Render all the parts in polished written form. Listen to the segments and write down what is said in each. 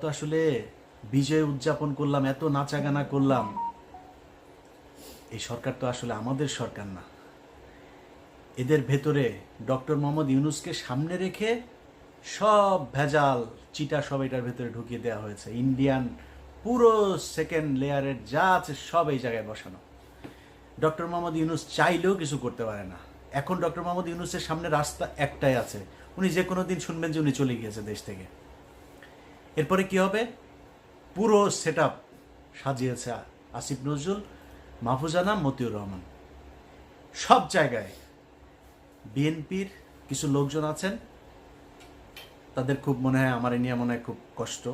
তো আসলে বিজয় উদযাপন করলাম, এত নাচাগানা করলাম। এই সরকার তো আসলে আমাদের সরকার না। এদের ভেতরে ডক্টর মোহাম্মদ ইউনূসকে সামনে রেখে সব ভেজাল চিটা সব এটার ভেতরে ঢুকিয়ে দেওয়া হয়েছে। ইন্ডিয়ান পুরো সেকেন্ড লেয়ারের যা আছে সব এই জায়গায় বসানো। ডক্টর মোহাম্মদ ইউনূস চাইলেও কিছু করতে পারে না। এখন ডক্টর মোহাম্মদ ইউনূসের সামনে রাস্তা একটাই আছে, উনি যে কোনো দিন শুনবেন যে উনি চলে গিয়েছে দেশ থেকে। এরপরে কি হবে? পুরো সেট আপ সাজিয়েছে আসিফ নজরুল, মাহফুজানা, মতিউর রহমান। সব জায়গায় বিএনপির কিছু লোকজন আছেন, তাদের খুব মনে হয় আমার নিয়ে মনে হয় খুব কষ্ট।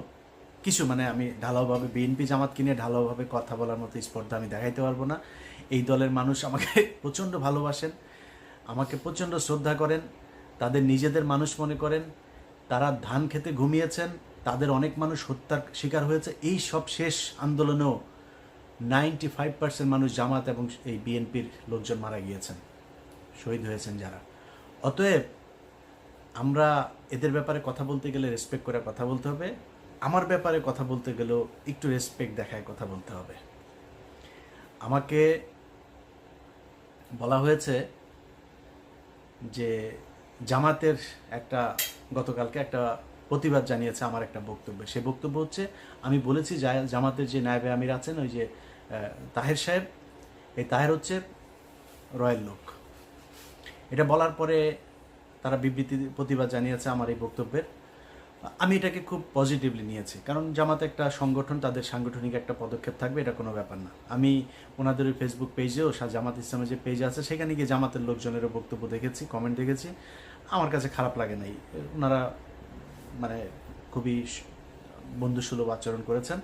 কিছু মানে আমি ঢালাওভাবে বিএনপি জামাতকে নিয়ে ঢালাওভাবে কথা বলার মতো স্পর্ধা আমি দেখাইতে পারবো না। এই দলের মানুষ আমাকে প্রচণ্ড ভালোবাসেন, আমাকে প্রচণ্ড শ্রদ্ধা করেন, তাদের নিজেদের মানুষ মনে করেন। তারা ধান খেতে ঘুমিয়েছেন, তাদের অনেক মানুষ হত্যার শিকার হয়েছে। এই সব শেষ আন্দোলনেও 95% মানুষ জামাত এবং এই বিএনপির লোকজন মারা গিয়েছেন, শহীদ হয়েছেন যারা। অতএব আমরা এদের ব্যাপারে কথা বলতে গেলে রেসপেক্ট করে কথা বলতে হবে। আমার ব্যাপারে কথা বলতে গেলেও একটু রেসপেক্ট দেখায় কথা বলতে হবে। আমাকে বলা হয়েছে যে জামাতের একটা গতকালকে একটা প্রতিবাদ জানিয়েছে আমার একটা বক্তব্যে। সে বক্তব্য হচ্ছে, আমি বলেছি জামাতের যে নায়েবে আমির আছেন ওই যে তাহের সাহেব, এই তাহের হচ্ছে রয়্যাল লোক। এটা বলার পরে তারা প্রতিবাদ জানিয়েছে আমার এই বক্তব্যের। আমি এটাকে খুব পজিটিভলি নিয়েছি, কারণ জামাত একটা সংগঠন, তাদের সাংগঠনিক একটা পদক্ষেপ থাকবে, এটা কোনো ব্যাপার না। আমি ওনাদের ওই ফেসবুক পেজেও জামাত ইসলামের যে পেজ আছে সেখানে গিয়ে জামাতের লোকজনেরও বক্তব্য দেখেছি, কমেন্ট দেখেছি। আমার কাছে খারাপ লাগে নাই। ওনারা মানে খুবই বন্ধুসুলভ আচরণ করেছেন।